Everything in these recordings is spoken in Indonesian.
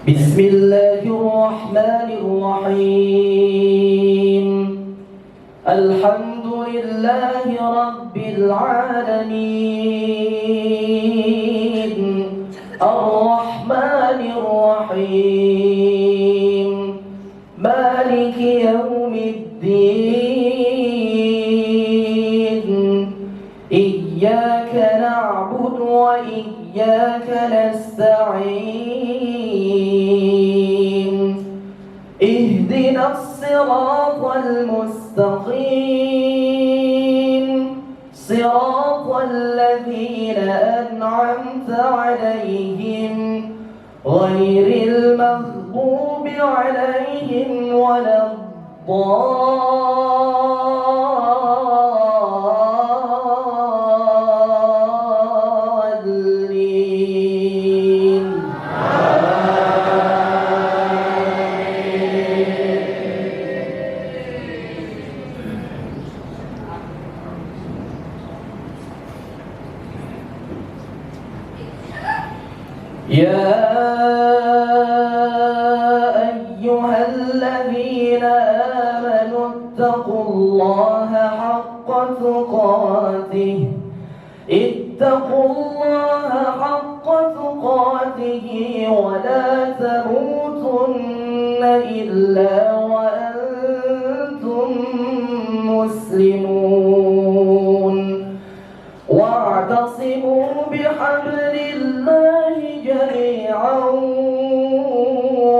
بسم الله الرحمن الرحيم الحمد لله رب العالمين الرحمن الرحيم مالك يوم الدين إياك نعبد وإياك نستعين اهدنا الصراط المستقيم صراط الذين أنعمت عليهم غير المغضوب عليهم ولا الضالين يا أيها الذين آمنوا اتقوا الله حق تقاته ولا تموتن إلا وأنتم مسلمون واعتصموا بحبل الله جميعا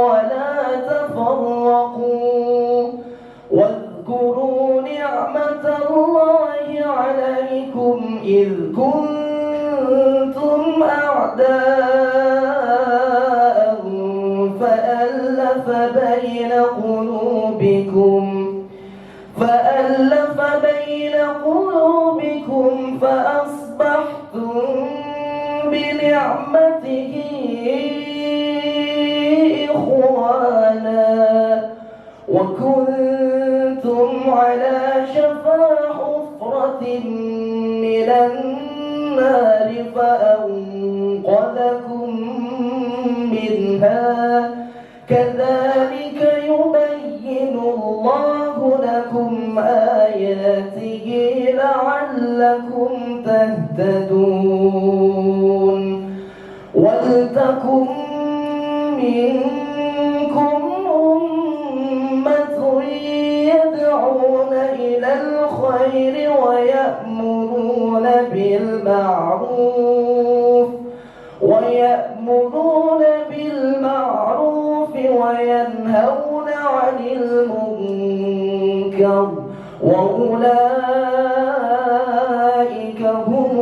ولا تفرقوا واذكروا نعمة الله عليكم إذ كنتم أعداء فألف بين قلوبكم فأصبحتم بنعمته إخوانا وكنتم على شفا حفرة من النار فأنقذكم منها كذلك يبين الله لكم آياته لعلكم تهتدون ولتكن منكم أمة يدعون إلى الخير ويأمرون بالمعروف وينهون عن المنكر وأولئك هم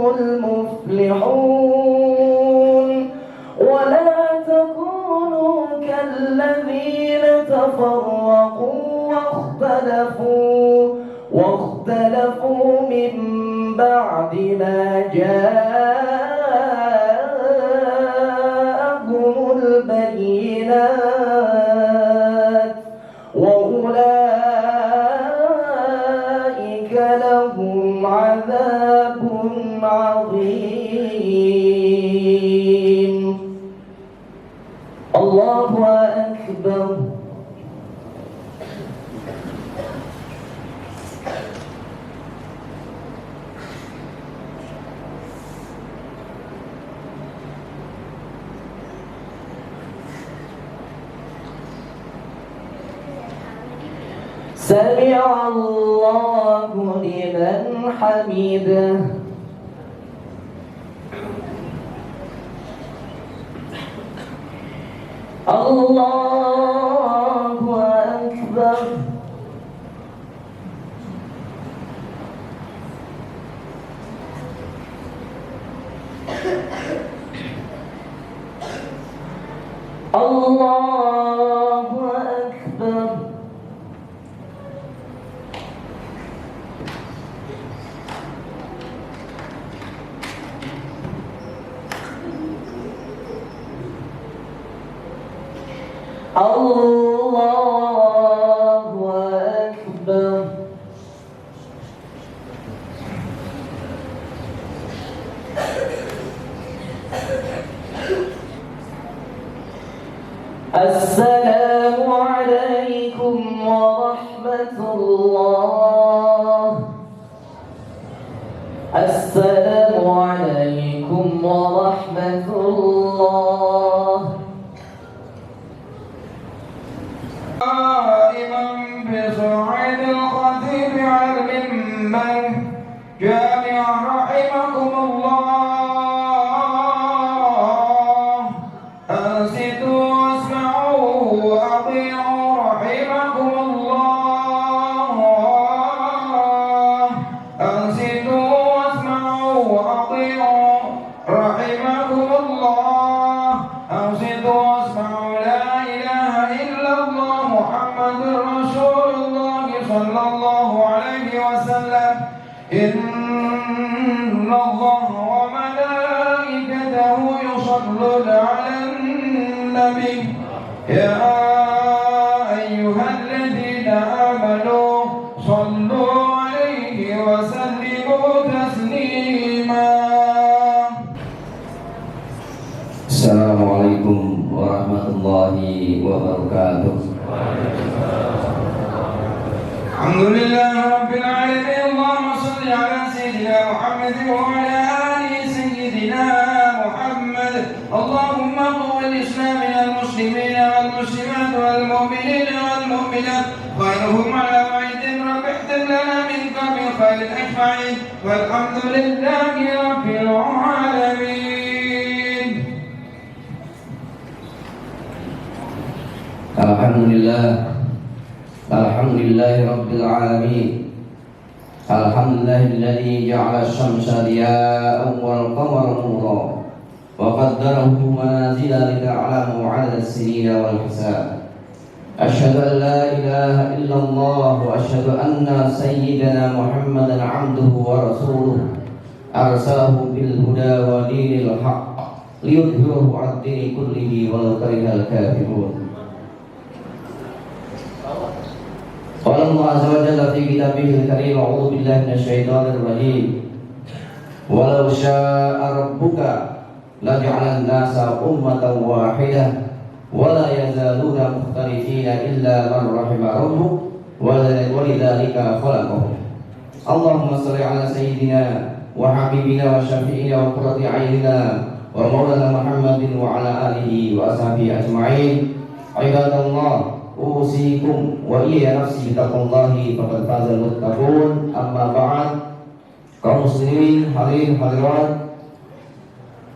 المفلحون ولا تكونوا كالذين تفرقوا واختلفوا من بعد ما جاءهم البينات وأولئك لهم عذاب عظيم. الله أكبر. سمع الله لمن حمده. الله أكبر. الله أكبر. الله أكبر. السلام عليكم ورحمة الله. السلام عليكم ورحمة الله. قائما بصعيد الخطيب على المنبر جامعا رحمكم الله أنصتوا واسمعوا وأطيعوا رحمكم الله أنصتوا واسمعوا وأطيعوا رحمكم الله أنصتوا واسمعوا لا إله إلا الله محمد رسول الله صلى الله عليه وسلم إن الله وملائكته يصلون على النبي يا أيها الذين آمنوا صلوا عليه وسلموا تسليما. السلام عليكم لله رب العالمين. اللهم صل على سيدنا محمد وعلى آل سيدنا محمد. اللهم قو الإسلام المسلمين والمسلمات والمؤمنين والمؤمنات خيرهم على وعيدهم. رب احتم لنا منك من خير أجمعين والحمد لله رب العالمين. Alhamdulillah Rabbil Alamin. Alhamdulillahilladzi ja'ala asy-syamsa diya'an wal qamara nuran wa qaddarahu manazila lita'lamu 'adada as-sinina wal hisab. Asyhadu an la ilaha illallah wa asyhadu anna sayyidana Muhammadan 'abduhu wa rasuluh arsalahu bil huda wa dinil haqq liyudhhirahu 'ad-dini kullihi walau karihal kafirun. Qala Allah azza wa jalla fi kitabihil karim, a'udzu billahi minasyaitonir rajim. Walau syaa'a rabbuka laja'alan nasa ummatan wahidah wa la yazaluna mukhtalifina illa man rahima rabbuk wa lidzalika khalaqahum. Allahumma shalli ala sayyidina wa habibina wa syafi'ina wa qurrati a'yunina wa maulana Muhammadin wa ala alihi wa ashabihi ajma'in. Ibadallah, usikum wa iya nafsi bitaqwallahi faqad fazal muttaqun. Amma ba'd. Kaum muslimin hadirin hadirat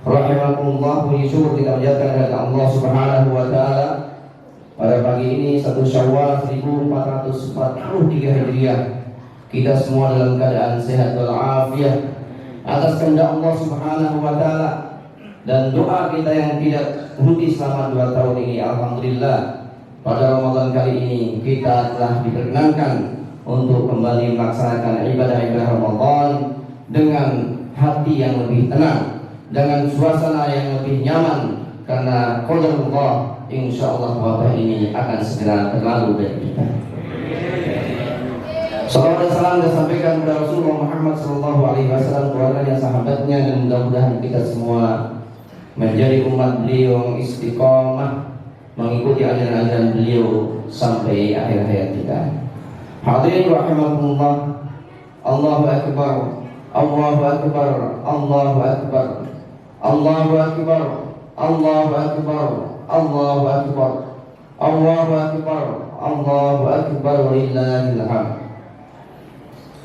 rahimakumullah, puji syukur kita panjatkan kepada Allah Subhanahu wa taala pada pagi ini 1 Syawal 1443 Hijriah. Kita semua dalam keadaan sehat walafiat atas kehendak Allah Subhanahu wa taala, dan doa kita yang tidak henti selama 2 tahun ini, alhamdulillah pada Ramadan kali ini kita telah diperkenankan untuk kembali melaksanakan ibadah-ibadah Ramadan dengan hati yang lebih tenang, dengan suasana yang lebih nyaman, karena qadarullah insyaallah wabah ini akan segera berlalu dari kita. Salawat dan salam disampaikan kepada Rasulullah Muhammad SAW, keluarganya, sahabatnya, dan mudah-mudahan kita semua menjadi umat beliau yang istiqomah mengikuti ajaran-ajaran beliau sampai akhir hayat kita. Hadirin rahimakumullah, Allahu akbar, Allahu akbar, Allahu akbar, Allahu akbar, Allahu akbar, Allahu akbar, Allahu akbar, Allahu akbar, walillahil hamd.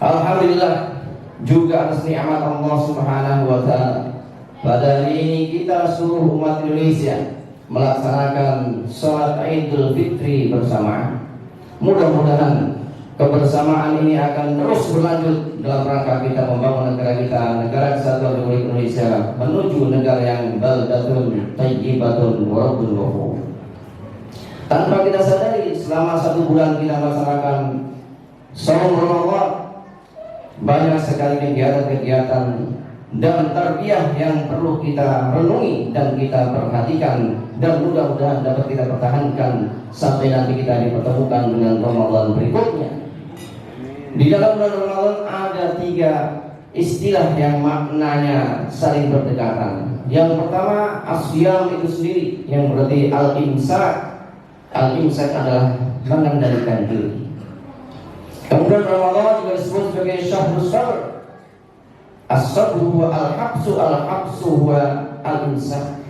Alhamdulillah juga atas nikmat Allah Subhanahu wa taala. Pada hari ini kita seluruh umat Indonesia melaksanakan sholat Idul Fitri bersamaan. Mudah-mudahan kebersamaan ini akan terus berlanjut dalam rangka kita membangun negara kita, negara kesatuan Republik Indonesia, menuju negara yang baldatun thayyibatun wa rabbun ghafur. Tanpa kita sadari, selama 1 bulan kita melaksanakan shaum Ramadan, banyak sekali kegiatan-kegiatan dan tarbiyah yang perlu kita renungi dan kita perhatikan, dan mudah-mudahan dapat kita pertahankan sampai nanti kita dipertemukan dengan Ramadan berikutnya. Di dalam bulan Ramadan ada 3 istilah yang maknanya saling berdekatan. Yang pertama, asyam itu sendiri, yang berarti al-imsak. Al-imsak adalah mengendalikan diri. Kemudian Ramadan juga disebut sebagai syahrus sabr. As-sabru wa al-habsu, al-habsu wa al-imsak.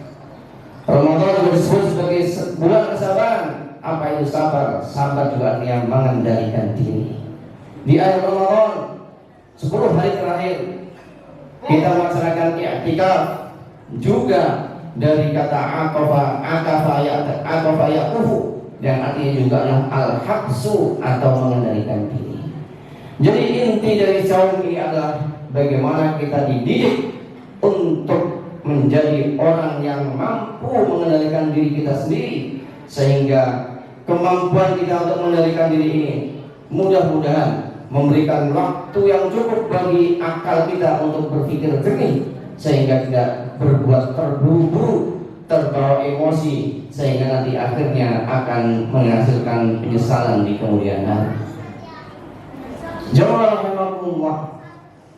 Ramadan juga disebut sebagai bulan kesabaran. Apa itu sabar? Sabar juga artinya mengendalikan diri. Di akhir Ramadan 10 hari terakhir kita melaksanakan i'tikaf, juga dari kata akafa yaqufu, yang artinya juga adalah al-habsu atau mengendalikan diri. Jadi inti dari saum ini adalah bagaimana kita dididik untuk menjadi orang yang mampu mengendalikan diri kita sendiri, sehingga kemampuan kita untuk mengendalikan diri ini mudah-mudahan memberikan waktu yang cukup bagi akal kita untuk berpikir jernih, sehingga tidak berbuat terburu-buru, terbawa emosi, sehingga nanti akhirnya akan menghasilkan penyesalan di kemudian hari. Jamaah rahimakumullah,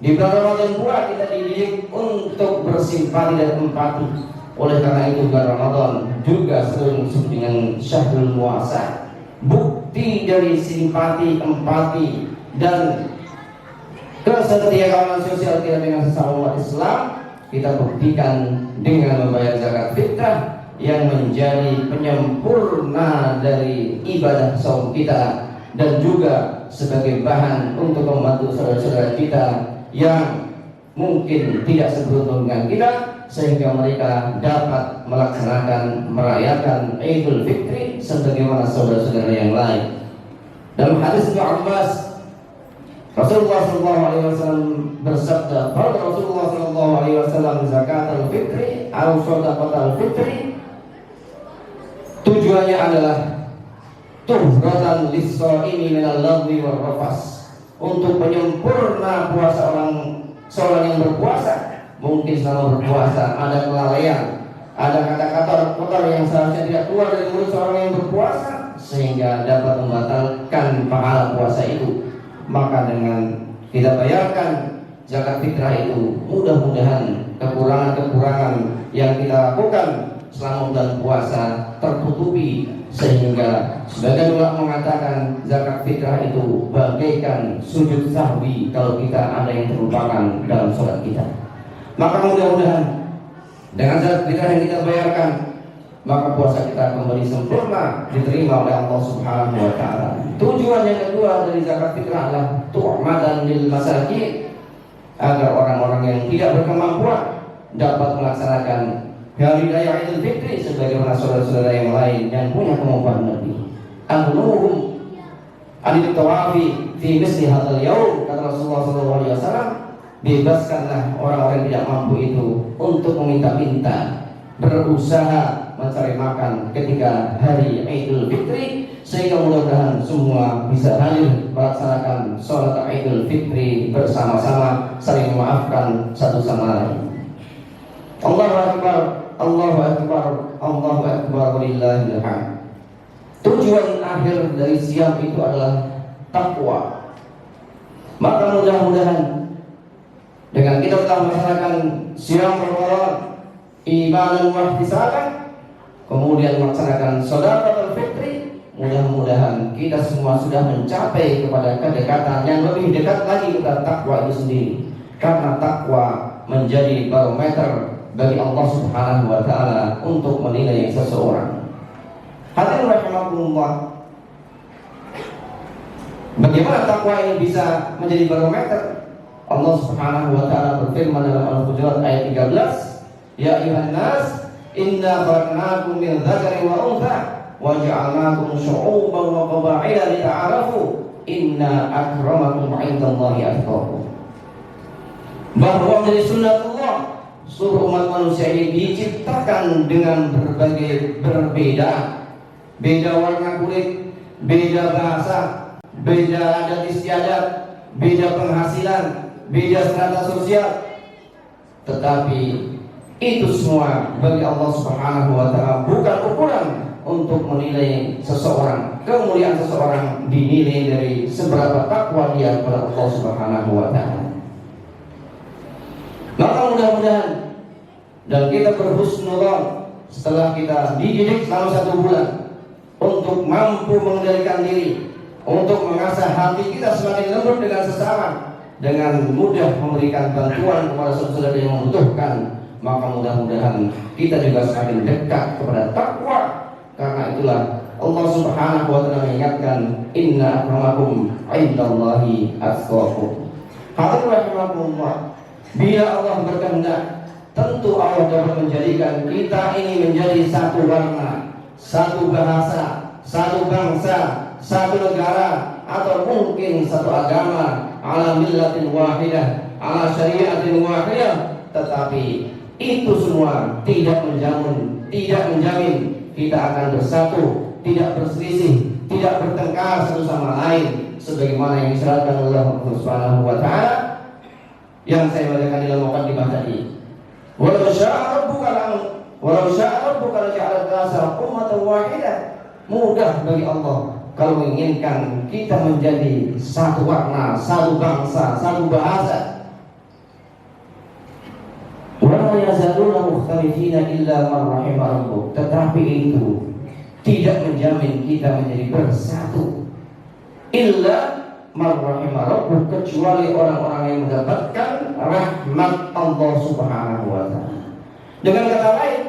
di bulan Ramadan pula kita dididik untuk bersimpati dan empati. Oleh karena itu bulan Ramadan juga sering disebut dengan syahrul muasa, bukti dari simpati, empati dan kesetiakawanan sosial kita dengan sesama umat Islam kita buktikan dengan membayar zakat fitrah yang menjadi penyempurna dari ibadah saum kita, dan juga sebagai bahan untuk membantu saudara-saudara kita yang mungkin tidak seberuntung dengan kita, sehingga mereka dapat melaksanakan merayakan Idul Fitri sebagaimana saudara-saudara yang lain. Dalam hadis Ibnu Abbas, Rasulullah SAW bersabda, "Farad Rasulullah SAW zakat al-fitri atau shadaqat al-fitri." Tujuannya adalah tuhratan lis-shaimi minal lagwi war rafas, untuk penyempurna puasa seorang yang berpuasa. Mungkin selama berpuasa ada kelalaian, ada kata-kata kotor yang seharusnya tidak keluar dari mulut seorang yang berpuasa, sehingga dapat membatalkan pahala puasa itu. Maka dengan kita bayarkan zakat fitrah itu, mudah-mudahan kekurangan-kekurangan yang kita lakukan selama bulan puasa tertutupi, sehingga sebagian ulama mengatakan zakat fitrah itu bagaikan sujud sahwi kalau kita ada yang terlupakan dalam sholat kita. Maka mudah-mudahan dengan zakat fitrah yang kita bayarkan, maka puasa kita kembali sempurna, diterima oleh Allah Subhanahu wa Ta'ala. Tujuan yang kedua dari zakat fitrah adalah tu'madan lil masakin, agar orang-orang yang tidak berkemampuan dapat melaksanakan hari raya Idul Fitri sebagaimana saudara-saudara yang lain yang punya kemampuan lebih. Amnuhum anit tawafi fi misli hadzal yaum, kata Rasulullah SAW, bebaskanlah orang-orang yang tidak mampu itu untuk meminta-minta, berusaha mencari makan ketika hari Idul Fitri, sehingga mudah-mudahan semua bisa hadir melaksanakan sholat Idul Fitri bersama-sama, saling memaafkan satu sama lain. Allahu Akbar, Allahu Akbar, Allahu Akbar, walillahil hamd. Tujuan akhir dari siam itu adalah takwa. Maka mudah-mudahan dengan kita telah melaksanakan siam Ramadan imanan wa ihtisaban, kemudian melaksanakan sedekah fitri, mudah-mudahan kita semua sudah mencapai kepada kedekatan yang lebih dekat lagi kepada takwa itu sendiri. Karena takwa menjadi barometer bagi Allah Subhanahu wa Ta'ala untuk menilai seseorang. Hadirin rahimakumullah, bagaimana takwa ini bisa menjadi barometer? Allah Subhanahu wa Ta'ala berfirman dalam Al-Hujurat ayat 13, "Ya ayuhan nas, inna khalaqnakum min dzakarin wa untha wa ja'alnakum syu'uban wa qaba'ila lita'arafu, inna akramakum 'indallahi atqakum." Bahwa menjadi sunnatullah, seluruh umat manusia ini diciptakan dengan berbagai berbeda warna kulit, beda bahasa, beda adat istiadat, beda penghasilan, beda strata sosial, tetapi itu semua bagi Allah Subhanahu wa Ta'ala bukan ukuran untuk menilai seseorang. Kemuliaan seseorang dinilai dari seberapa takwa dia kepada Allah Subhanahu wa Ta'ala. Maka mudah-mudahan dan kita berhusnudzon setelah kita dididik selama 1 bulan untuk mampu mengendalikan diri, untuk mengasah hati kita semakin lembut dengan sesama, dengan mudah memberikan bantuan kepada saudara yang membutuhkan, maka mudah-mudahan kita juga semakin dekat kepada takwa. Karena itulah Allah Subhanahu wa Ta'ala mengingatkan, inna akramakum 'indallahi atqakum. Hadirin rahimakumullah, bila Allah berkehendak, tentu Allah dapat menjadikan kita ini menjadi satu warna, satu bahasa, satu bangsa, satu negara, atau mungkin satu agama, ala millatin wahidah, ala syariatin wahidah. Tetapi itu semua tidak menjamin kita akan bersatu, tidak berselisih, tidak bertengkar satu sama lain, sebagaimana yang disyaratkan oleh Allah Subhanahu wa Ta'ala yang saya bacakan dalam mukadimah tadi. Walau syaa rabbuka laja'ala an-nasa ummatan wahidah. Mudah bagi Allah kalau menginginkan kita menjadi satu warna, satu bangsa, satu bahasa. Wa la yazaluna mukhtalifina illa man rahima rabbuk. Tetapi itu tidak menjamin kita menjadi bersatu illa marrahimah rabbuh, kecuali orang-orang yang mendapatkan rahmat Allah Subhanahu wa taala. Dengan kata lain,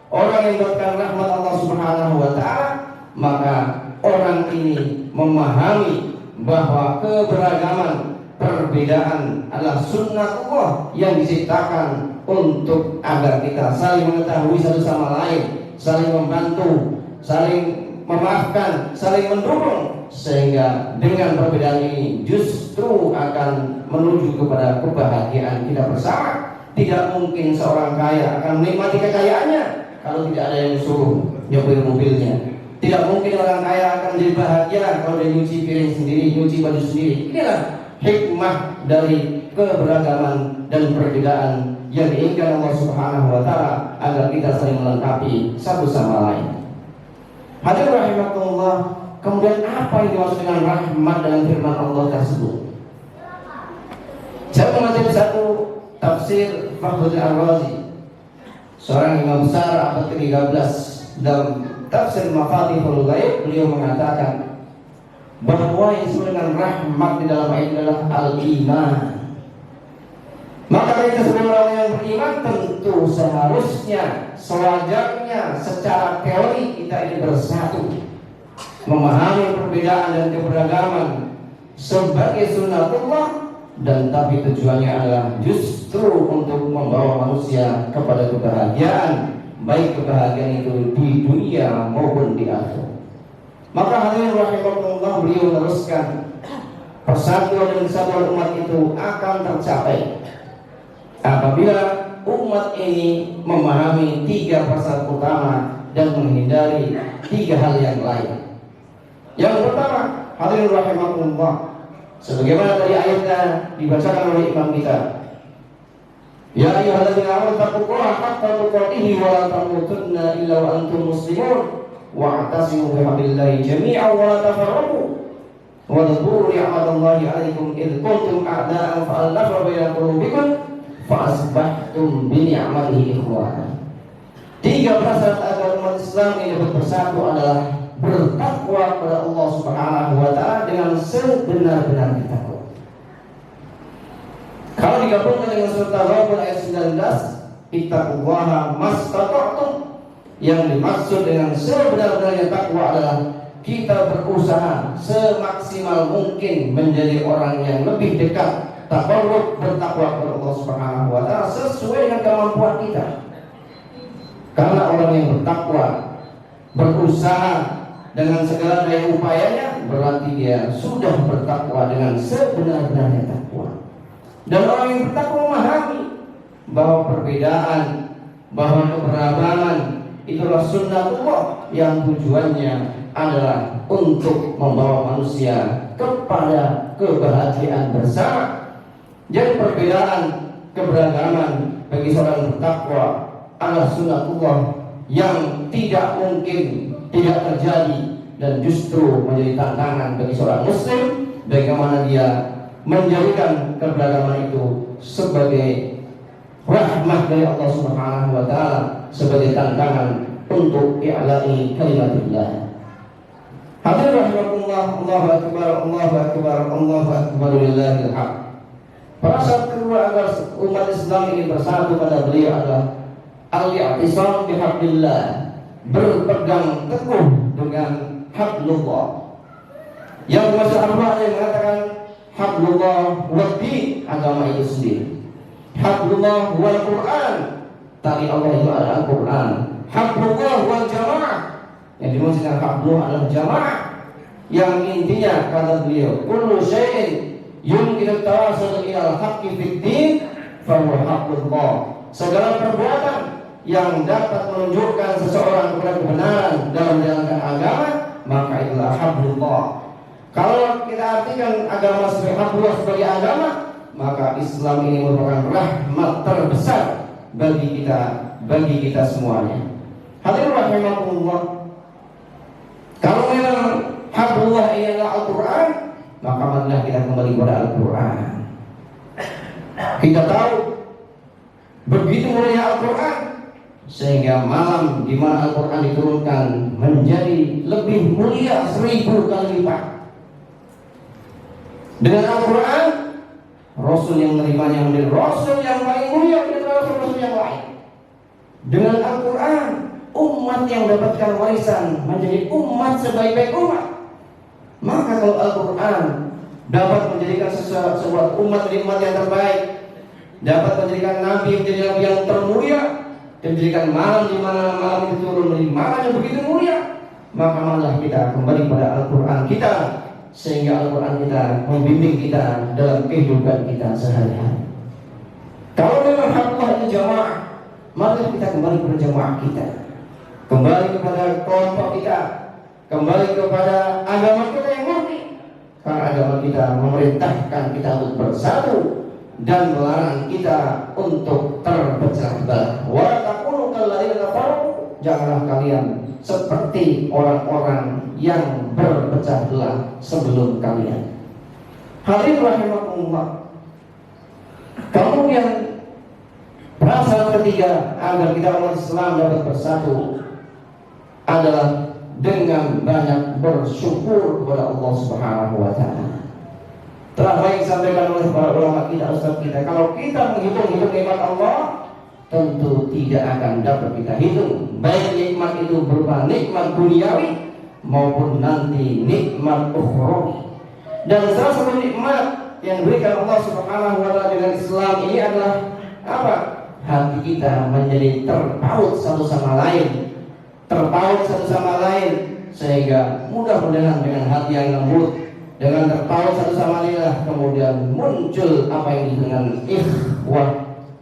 orang yang mendapatkan rahmat Allah Subhanahu wa taala, maka orang ini memahami bahwa keberagaman, perbedaan adalah sunnatullah yang diciptakan untuk agar kita saling mengetahui satu sama lain, saling membantu, saling memaafkan, saling mendukung, sehingga dengan perbedaan ini justru akan menuju kepada kebahagiaan kita bersama. Tidak mungkin seorang kaya akan menikmati kekayaannya kalau tidak ada yang suruh nyetir mobilnya. Tidak mungkin orang kaya akan jadi bahagia kalau dia nyuci piring sendiri, nyuci baju sendiri. Inilah hikmah dari keberagaman dan perbedaan yang diinginkan Allah Subhanahu wa taala agar kita saling melengkapi satu sama lain. Hadirin rahimakumullah, kemudian apa yang dimaksud dengan rahmat dalam firman Allah tersebut? Saya membaca satu tafsir Fakhruddin Ar-Razi, seorang imam besar abad ke-13, dalam tafsir Mafatihul Ghaib. Beliau mengatakan bahwa yang disebut dengan rahmat di dalam ayat adalah al-iman. Maka kita sebagai orang yang beriman tentu seharusnya, sewajarnya, secara teori kita ini bersatu, memahami perbedaan dan keberagaman sebagai sunnatullah, dan tapi tujuannya adalah justru untuk membawa manusia kepada kebahagiaan, baik kebahagiaan itu di dunia maupun di akhirat. Maka hadirin rahimakumullah, beliau meneruskan persatuan dan kesatuan umat itu akan tercapai apabila umat ini memahami 3 persatu utama dan menghindari 3 hal yang lain. Yang pertama, hadirin rahimakumullah, sebagaimana tadi ayatnya dibacakan oleh imam kita, ya ayyuhalladzina amanu taqullaha haqqa tuqatih wa la tamutunna illa wa antum muslimun wa'tasimu bihablillahi jami'an wa la tafarraqu wa dhkuru ni'matallahi 'alaikum id kuntum a'da'an fa'alafa baina qulubikum fa'asbahtum bi ni'matihi ikhwana. 3 prasyarat agar umat Islam ini bersatu adalah bertakwa kepada Allah Subhanahu wa taala dengan sebenar-benarnya takwa. Kalau digabungkan dengan surat Al-Ghabun ayat 19, ittaqullaha mastata'tum, yang dimaksud dengan sebenar-benarnya takwa adalah kita berusaha semaksimal mungkin menjadi orang yang lebih dekat, takarrub, bertakwa kepada Allah Subhanahu wa taala sesuai dengan kemampuan kita. Karena orang yang bertakwa, berusaha dengan segala daya upayanya, berarti dia sudah bertakwa dengan sebenar-benarnya takwa. Dan orang yang bertakwa memahami bahwa perbedaan, bahwa keberagaman itulah sunnatullah yang tujuannya adalah untuk membawa manusia kepada kebahagiaan bersama. Jadi perbedaan, keberagaman bagi seorang bertakwa adalah sunnatullah yang tidak mungkin tidak terjadi, dan justru menjadi tantangan bagi seorang muslim bagaimana dia menjadikan keberagaman itu sebagai rahmat dari Allah Subhanahu wa taala, sebagai tantangan untuk i'la'i kalimatillah. Hadirin rahimakumullah, Allahu akbar, Allahu akbar, Allahu akbar, lillahil hamd. Prasyarat kedua agar umat Islam ini bersatu pada beliau adalah al-i'tisam bihablillah, berpegang teguh dengan hablullah. Yang dimaksud hablullah yang mengatakan hablullah wad-din, agama itu sendiri. Hablullah wal Quran, tali Allah itu adalah Al-Quran. Hablullah wal jamaah, yang dimaksud dengan hablullah adalah jamaah, yang intinya kata beliau, kullu syai'in yumkinu tawassul ila al-haqqi fid-din fa huwa hablullah. Segala perbuatan yang dapat menunjukkan seseorang kepada kebenaran dalam menjalankan agama, maka itulah hablullah. Kalau kita artikan agama sebagai hablullah sebagai agama, maka Islam ini merupakan rahmat terbesar bagi kita semuanya. Hadirin rahimakumullah, kalau memang hablullah ialah Al-Quran, maka marilah kita kembali kepada Al-Quran. Kita tahu begitu mulianya Al-Quran, sehingga malam di mana Al-Quran diturunkan menjadi lebih mulia 1000 kali lipat. Dengan Al-Quran, Rasul yang menerimanya menjadi Rasul yang paling mulia di antara Rasul yang lain. Dengan Al-Quran, umat yang mendapatkan warisan menjadi umat sebaik-baik umat. Maka kalau Al-Quran dapat menjadikan sebuah umat menjadi umat yang terbaik, dapat menjadikan Nabi menjadi Nabi yang termulia, dan menjadikan malam di mana malam itu turun menjadi malam yang begitu mulia, maka malah kita kembali pada Al-Quran kita, sehingga Al-Quran kita membimbing kita dalam kehidupan kita sehari-hari. Kalau memang haknya itu jamaah, mari kita kembali kepada jamaah kita, kembali kepada kelompok kita, kembali kepada agama kita yang murni. Karena agama kita memerintahkan kita untuk bersatu dan melarang kita untuk terpecah belah. Wa takunu kalladzina kafaru, janganlah kalian seperti orang-orang yang berpecah belah sebelum kalian. Hadirin rahimakumullah. Kemudian prasyarat ketiga agar kita umat Islam dapat bersatu adalah dengan banyak bersyukur kepada Allah Subhanahu wa taala. Telah baik disampaikan oleh para ulama kita, ustaz kita, kalau kita menghitung nikmat Allah, tentu tidak akan dapat kita hitung, baik nikmat itu berupa nikmat duniawi maupun nanti nikmat ukhrawi. Dan salah satu nikmat yang diberikan Allah Subhanahu wa taala dengan Islam ini adalah apa? Hati kita menjadi terpaut satu sama lain, sehingga mudah-mudahan dengan hati yang lembut, dengan terpaut satu sama lain, kemudian muncul apa yang disebut dengan ikhwah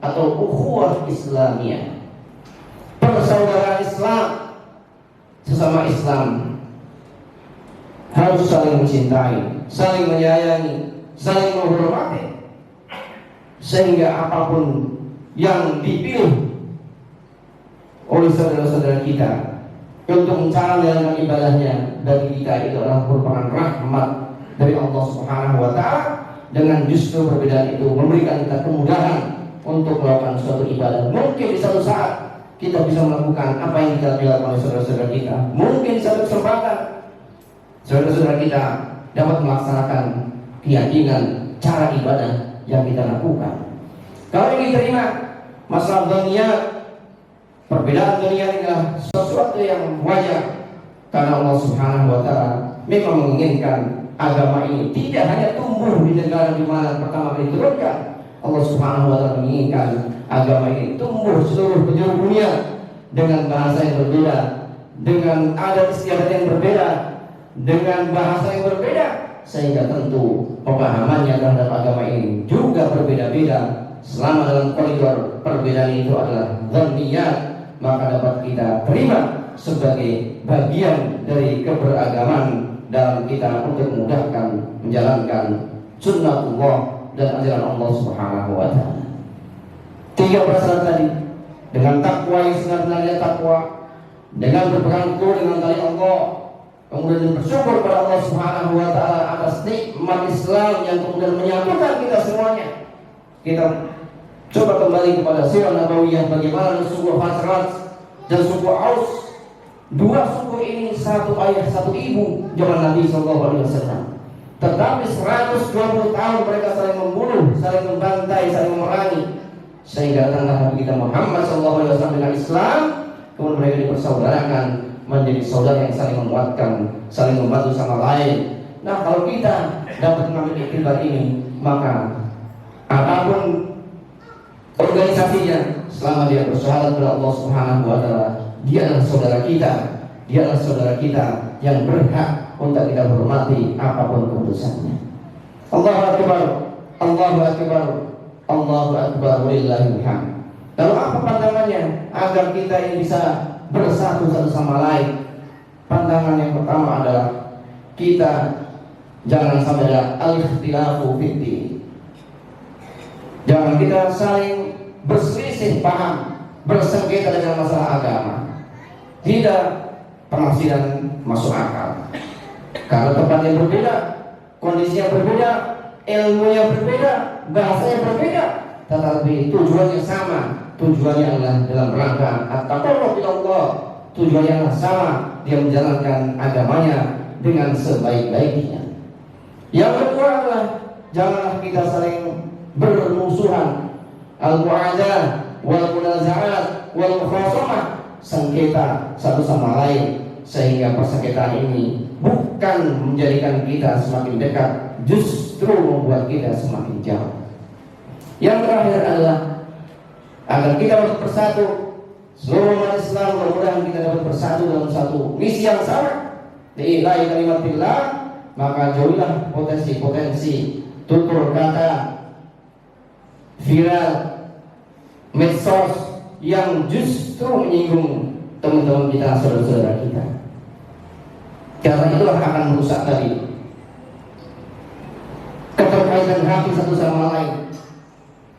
atau ukhuwah Islamiyah, persaudaraan Islam. Sesama Islam harus saling mencintai, saling menyayangi, saling menghormati, sehingga apapun yang dipilih oleh saudara-saudara kita untuk cara menjalankan ibadahnya, bagi kita itu adalah merupakan rahmat dari Allah Subhanahu wa taala, dengan justru perbedaan itu memberikan kita kemudahan untuk melakukan suatu ibadah. Mungkin di satu saat kita bisa melakukan apa yang kita lakukan oleh saudara-saudara kita. Mungkin di satu kesempatan saudara-saudara kita dapat melaksanakan keyakinan cara ibadah yang kita lakukan. Kalau ini terima masalah dunia, perbedaan dunia adalah sesuatu yang wajar, karena Allah Subhanahu wa taala memang menginginkan agama ini tidak hanya tumbuh di negara di mana pertama kali diturunkan. Allah Subhanahu wa taala menginginkan agama ini tumbuh seluruh penjuru dunia dengan bahasa yang berbeda, dengan adat istiadat yang berbeda, dengan bahasa yang berbeda, sehingga tentu pemahamannya terhadap agama ini juga berbeda-beda. Selama dalam koridor perbedaan itu adalah dzanniyat, maka dapat kita terima sebagai bagian dari keberagaman dalam kita untuk memudahkan menjalankan sunnatullah dan ajaran Allah Subhanahu wa taala. Tiga prasyarat tadi, dengan takwa yang sebenarnya takwa, dengan berpegang teguh dengan tali Allah, kemudian bersyukur kepada Allah Subhanahu wa taala atas nikmat Islam yang kemudian menyatukan kita semuanya. Kita coba kembali kepada sirah nabawiyah, bagaimana suku Khazraj dan suku Aus, dua suku ini satu ayah satu ibu zaman Nabi SAW. Tetapi 120 tahun mereka saling membunuh, saling membantai, saling memerangi, sehingga datanglah Nabi kita Muhammad SAW dengan Islam. Kemudian mereka dipersaudarakan menjadi saudara yang saling menguatkan, saling membantu sama lain. Nah, kalau kita dapat mengambil iktibar ini, maka apapun organisasinya, selama dia bersyahadat kepada Allah Subhanahu wa taala, dia adalah saudara kita. Dia adalah saudara kita yang berhak untuk kita hormati apapun keputusannya. Allahu akbar, Allahu akbar, Allahu akbar, walillahil hamd. Lalu apa pandangannya agar kita ini bisa bersatu satu sama lain? Pandangan yang pertama adalah kita jangan sampai ada al-ikhtilafu fiddin. Jangan kita saling berselisih paham, bersengketa dengan masalah agama. Tidak, penafsiran masuk akal. Karena tempatnya berbeda, kondisinya berbeda, ilmunya berbeda, bahasanya berbeda, tetapi tujuannya sama. Tujuannya adalah dalam rangka at-taqarrub ila Allah. Tujuannya adalah sama, dia menjalankan agamanya dengan sebaik-baiknya. Yang kedua adalah janganlah kita saling bermusuhan, al-mu'adah wal munaza'at wal mukhasamah, sengketa satu sama lain, sehingga persengketaan ini bukan menjadikan kita semakin dekat, justru membuat kita semakin jauh. Yang terakhir adalah agar kita dapat bersatu, seluruh umat Islam mudah-mudahan kita dapat bersatu dalam satu misi yang sama, lillahi kalimatillah. Maka jauhilah potensi-potensi tutur kata viral, medsos yang justru menyinggung teman-teman kita, saudara-saudara kita. Karena itulah akan merusak tadi keterkaitan hati satu sama lain.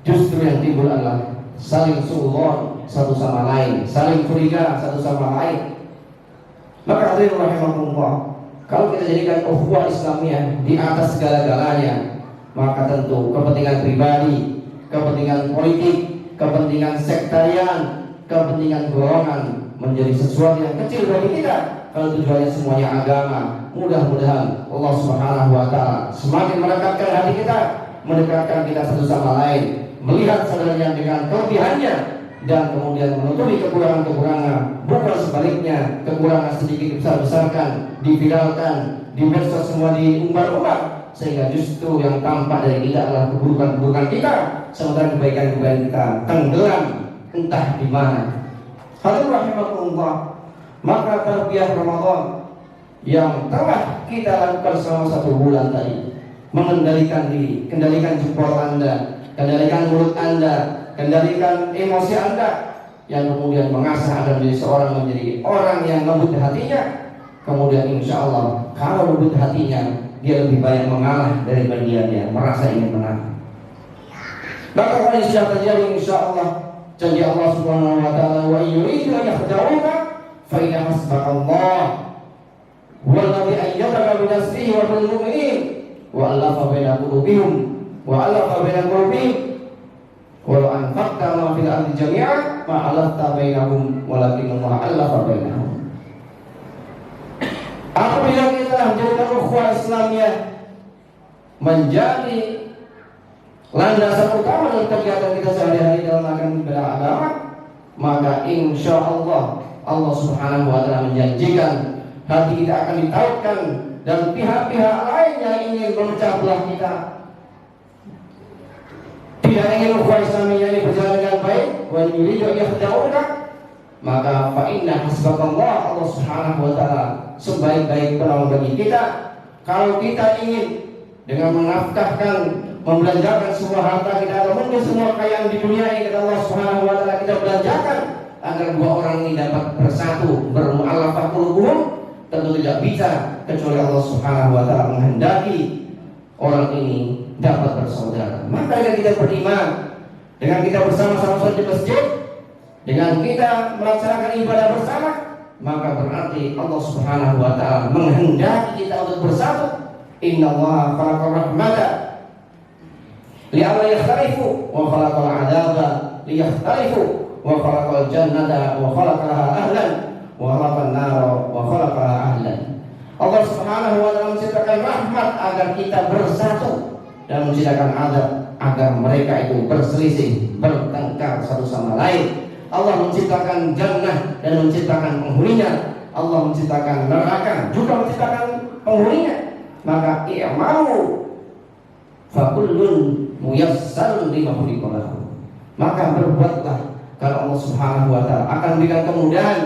Justru yang timbul adalah saling suudzon satu sama lain, saling curiga satu sama lain. Maka hadirin rahimakumullah, kalau kita jadikan ukhuwah Islamiyah di atas segala-galanya, maka tentu kepentingan pribadi, kepentingan politik, kepentingan sektarian, kepentingan golongan menjadi sesuatu yang kecil bagi kita. Kalau tujuannya semuanya agama, mudah-mudahan Allah Subhanahu wa Ta'ala semakin mendekatkan hati kita, mendekatkan kita satu sama lain, melihat saudaranya dengan kelebihannya dan kemudian menutupi kekurangan-kekurangan, bukan sebaliknya kekurangan sedikit besar-besarkan, diviralkan, di medsos semua diumbar-umbar, sehingga justru yang tampak dari kita adalah keburukan-keburukan kita, sementara kebaikan-kebaikan kita tenggelam entah di mana. Hadirin rahimakumullah, maka tarbiyah Ramadan yang telah kita lakukan selama 1 bulan tadi, mengendalikan diri, kendalikan jempol Anda, kendalikan mulut Anda, kendalikan emosi Anda, yang kemudian mengasah Anda menjadi orang yang lembut hatinya. Kemudian insya Allah kalau lembut hatinya, dia lebih banyak mengalah daripada dia merasa ingin menang. Maka kalau ini sudah terjadi, insya Allah janji Allah Subhanahu wa Ta'ala, wa yuridu an yakhda'uka fa inna hasbakallah wallazi ayyadaka bi nasrihi wa bil mu'minin wa alafa baina qulubihim walau anfaqta ma fil ardi jami'an ma alafta bainahum walakin Allah alafa bainahum. Apabila kita menjadikan ukhuwah Islamiyah menjadi landasan utama dalam kegiatan kita sehari-hari dalam akan bela agama, maka insya Allah Allah Subhanahu wa Ta'ala menjanjikan hati kita akan ditautkan dan pihak-pihak lain yang ingin memecah belah kita, tidak ingin ukhuwah Islamiyah ini berjalan dengan baik, wa yuridu an yakhda'uka, maka fa inna hasbakallah, Allah Subhanahu wa Ta'ala sebaik-baik penolong bagi kita. Kalau kita ingin dengan menafkahkan, membelanjakan semua harta kita atau mungkin semua kekayaan di dunia ini, kata Allah Subhanahu wa Ta'ala, kita belanjakan agar 2 orang ini dapat bersatu, bermu'alafah qulubuhum, tentu tidak bisa kecuali Allah Subhanahu wa Ta'ala menghendaki orang ini dapat bersaudara. Maka dengan kita beriman, dengan kita bersama-sama di masjid, dengan kita melaksanakan ibadah bersama, maka berarti Allah Subhanahu wa Ta'ala menghendaki kita untuk bersatu. Innallaha khalaqa rahmata li'alla yakhtalifu wa khalaqal 'adaba liyakhtalifu wa khalaqal jannata wa khalaqaha ahlan wa khalaqan nara wa khalaqaha ahlan. Allah Subhanahu wa Ta'ala menciptakan rahmat agar kita bersatu dan menciptakan adab agar mereka itu berselisih, bertengkar satu sama lain. Allah menciptakan jannah dan menciptakan penghuninya. Allah menciptakan neraka juga menciptakan penghuninya. Maka i'malu fa kullun muyassarun lima khuliqa lahu. Maka berbuatlah, kalau Allah Subhanahu wa Ta'ala akan berikan kemudahan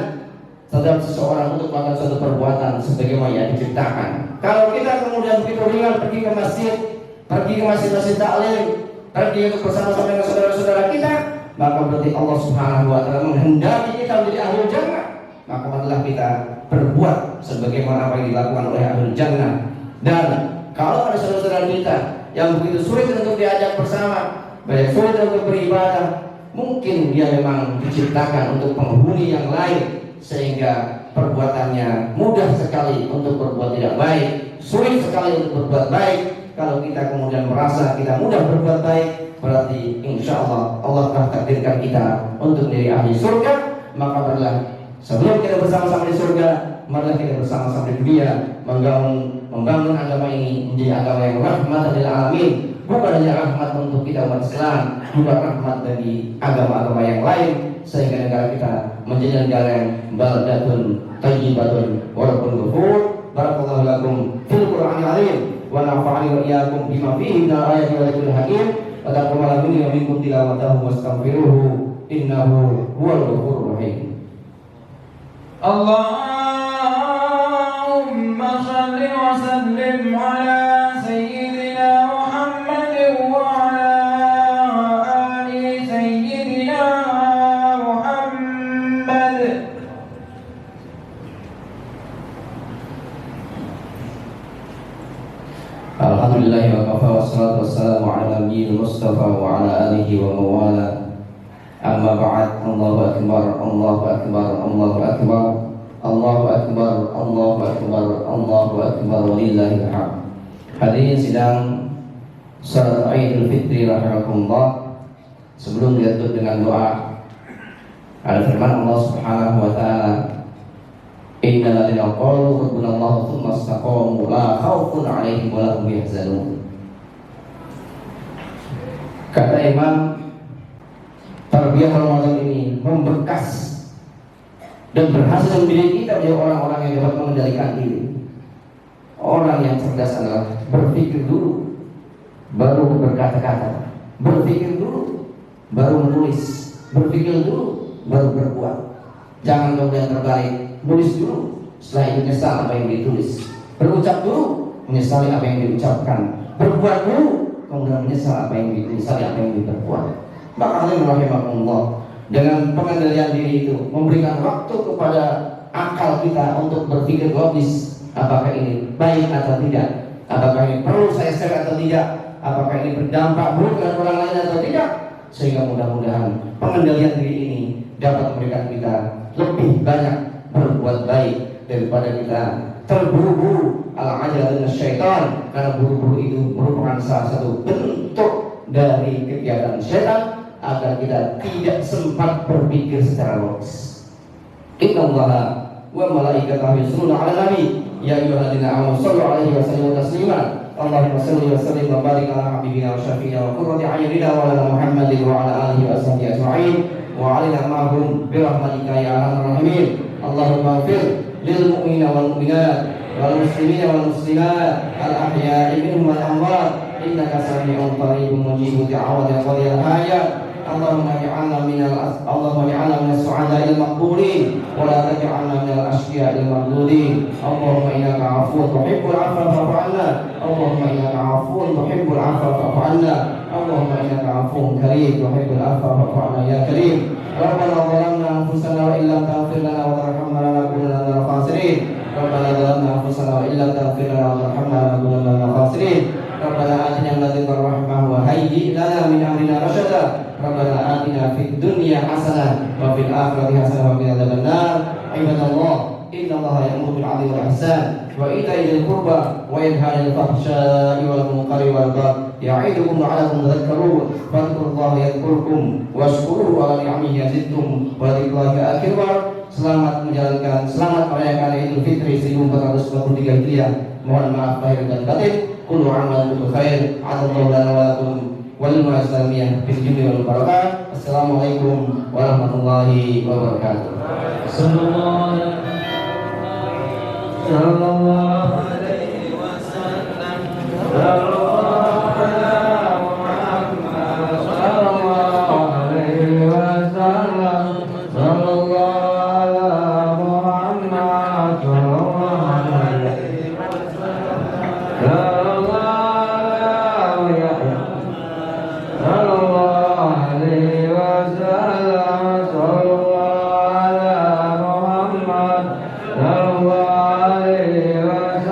terhadap seseorang untuk melakukan suatu perbuatan sebagaimana yang diciptakan. Kalau kita kemudian begitu ringan pergi ke masjid taklim, pergi untuk bersama-sama dengan saudara-saudara kita, maka berarti Allah Subhanahu wa Ta'ala menghendaki kita menjadi ahlul jannah. Maka marilah kita berbuat sebagaimana apa yang dilakukan oleh ahlul jannah. Dan kalau ada saudara-saudara kita yang begitu sulit untuk diajak bersama, banyak sulit untuk beribadah, mungkin dia memang diciptakan untuk penghuni yang lain, sehingga perbuatannya mudah sekali untuk berbuat tidak baik, sulit sekali untuk berbuat baik. Kalau kita kemudian merasa kita mudah berbuat baik, berarti insya Allah Allah telah takdirkan kita untuk menjadi ahli surga. Maka marilah sebelum kita bersama-sama di surga, marilah kita bersama-sama di dunia membangun agama ini menjadi agama yang rahmat lil alamin, bukan hanya rahmat untuk kita umat Islam, juga rahmat dari agama-agama yang lain, sehingga negara kita menjadi negara yang baldatun thayyibatun wa rabbul ghafur. Barakallahu lakum fil Qur'anil azim wa nafa'ani wa iyyakum bima fihi min ayati wa dhikril hakim. Wa taqabbal minni wa minkum tilawatahu wastaghfiruhu innahu huwal ghafurur rahim. Allahumma shalli wa sallim ala sayyidina Muhammadin wa ala ali sayyidina Muhammad. Alhamdulillah wa kafa wa salatu wassalamu ala nabiyil mustafa wa ala alihi wa mawala. Amma ba'd. Allahu akbar, Allahu akbar, Allahu akbar, Allahu akbar, Allahu akbar, Allahu akbar, walillahil hamd. Hadirin sidang salat Idul Fitri rahimakumullah. Sebelum ditutup dengan doa, ada firman Allah Subhanahu wa taala, innal ladzina qalu rabbunallahu tsumma istaqamu la khaufun 'alaihim wa la hum yahzanun. Kata Imam, tarbiyah Ramadan ini membekas dan berhasil mendidik kita menjadi orang-orang yang dapat mengendalikan diri. Orang yang cerdas adalah berpikir dulu baru berkata-kata, berpikir dulu baru menulis, berpikir dulu baru berbuat. Jangan kemudian terbalik, nulis dulu, setelah itu menyesal apa yang ditulis. Berucap dulu, menyesali apa yang diucapkan. Berbuat dulu, kemudian menyesal apa yang ditulisali, apa yang diperbuat. Maka rahimahullah, dengan pengendalian diri itu memberikan waktu kepada akal kita untuk berpikir logis, apakah ini baik atau tidak, apakah ini perlu saya share atau tidak, apakah ini berdampak buruk dengan orang lain atau tidak, sehingga mudah-mudahan pengendalian diri ini dapat memberikan kita lebih banyak berbuat baik daripada kita terburu-buru al-ajal dan syaitan, karena buru-buru itu merupakan salah satu bentuk dari kegiatan syaitan agar kita tidak sempat berpikir secara logis. Innallaha wa malaikatahu yusholluna 'alan nabi ya ayyuhalladzina amanu shallu 'alaihi wa sallimu taslima. Allahumma shalli wa sallim wa barik ala habibina wa syafiina wa qurrati a'yunina wa ala Muhammadin wa ala alihi wa sahbihi ajma'in wa 'alina ma'hum bi rahmatika ya arhamar rahimin. Allahumma ighfir lil mu'minina wal mu'minat wal muslimina wal muslimat al ahya'i minhum wal amwat innaka sami'un qaribun mujibud da'wati qadiyal hajat. Allahumma ij'alna minas su'ada'il maqbulin wa la taj'alna minal ashqiya'il maghdudin. Allahumma innaka 'afuwwun tuhibbul 'afwa fa'fu 'anna. Allahumma innaka 'afuwwun tuhibbul 'afwa fa'fu 'anna. Allahumma innaka 'afuwwun karim tuhibbul 'afwa fa'fu 'anna ya karim. Rabbana zalamna anfusana wa illam taghfir lana wa tarhamna lanakunanna minal khasirin. Rabbana zalamna anfusana wa illam taghfir lana wa tarhamna lanakunanna minal khasirin. Rabbana atina min ladunka rahmah wa hayyi' lana min amrina rasyada. Rabbana atina fid dunya hasanah wa fil akhirati hasanah wa qina adzabannar. Ibadallah, innallaha ya'muru bil 'adli wal ihsan wa ita'i dzil qurba wa yanha 'anil fahsya'i wal munkari wal baghi ya'idukum la'allakum tadhakkarun. Fadhkurullaha yadhkurkum washkuruhu 'ala ni'amihi yazidkum wa dzikrullahi akbar. Selamat menjalankan, selamat merayakan Idul Fitri 1443 Hijriah. Mohon maaf lahir dan batin. Kullu 'amin wa khair. 'Adallahu lana wa lakum wal Islamiyah fil jumlah wal barakah. Assalamualaikum warahmatullahi wabarakatuh. Sallallahu alaihi wasallam. Sallallahu ala Muhammad. Sallallahu alaihi wasallam. Sallallahu ala Muhammad. Sallallahu alaihi wasallam. Sallallahu alaihi wasallam.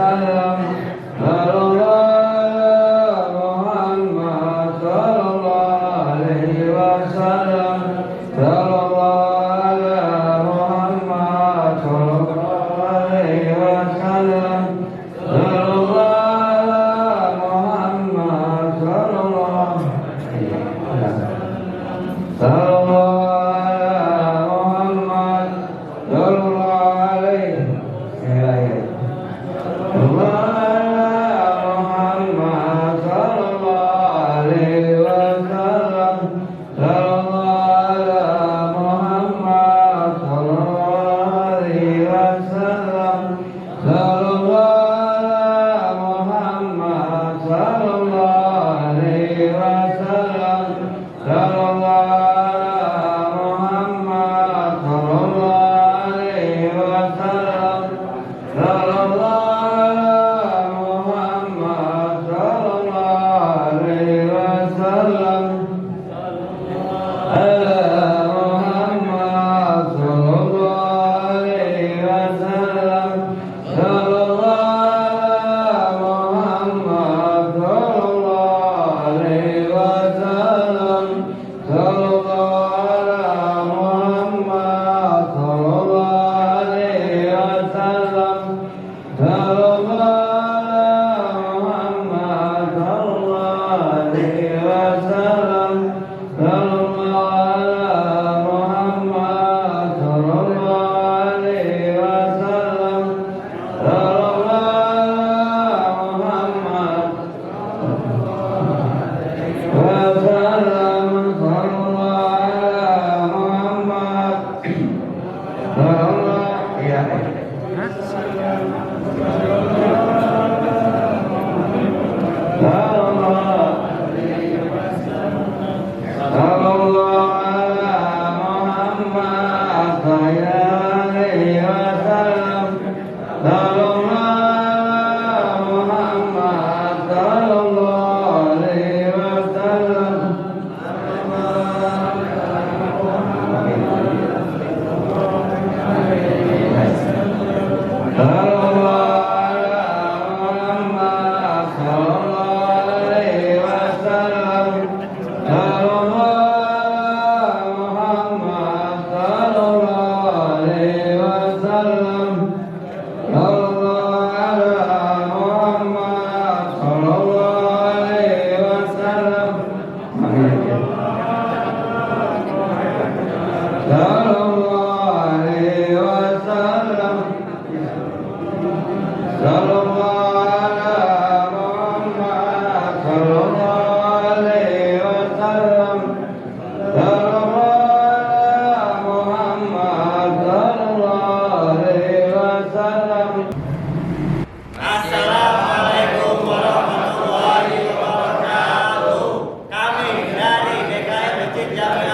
Kami dari DKM Masjid Jami